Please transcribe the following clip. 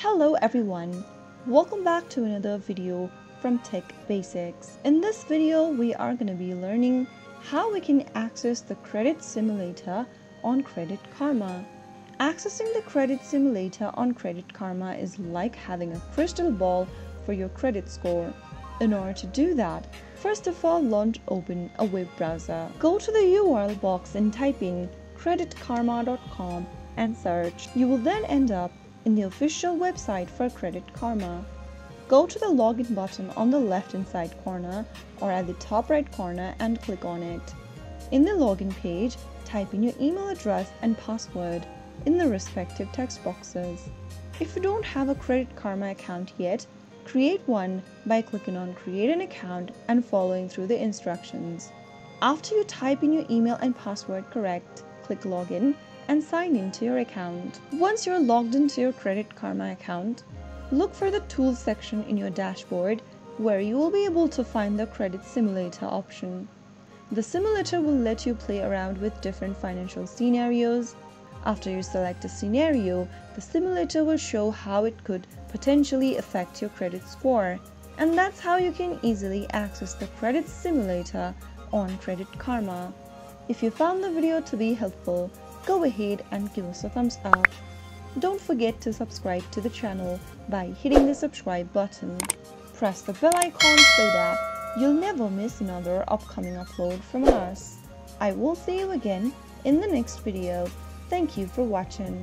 Hello everyone, welcome back to another video from Tech Basics. In this video, we are going to be learning how we can access the credit simulator on Credit Karma. Accessing the credit simulator on Credit Karma is like having a crystal ball for your credit score. In order to do that, first of all, open a web browser. Go to the URL box and type in creditkarma.com and search. You will then end up in the official website for Credit Karma. Go to the login button on the left-hand side corner or at the top right corner and click on it. In the login page, type in your email address and password in the respective text boxes. If you don't have a Credit Karma account yet, create one by clicking on Create an Account and following through the instructions. After you type in your email and password correct, click Login and sign into your account. Once you're logged into your Credit Karma account, look for the Tools section in your dashboard where you will be able to find the Credit Simulator option. The simulator will let you play around with different financial scenarios. After you select a scenario, the simulator will show how it could potentially affect your credit score. And that's how you can easily access the Credit Simulator on Credit Karma. If you found the video to be helpful, go ahead and give us a thumbs up. Don't forget to subscribe to the channel by hitting the subscribe button. Press the bell icon so that you'll never miss another upcoming upload from us. I will see you again in the next video. Thank you for watching.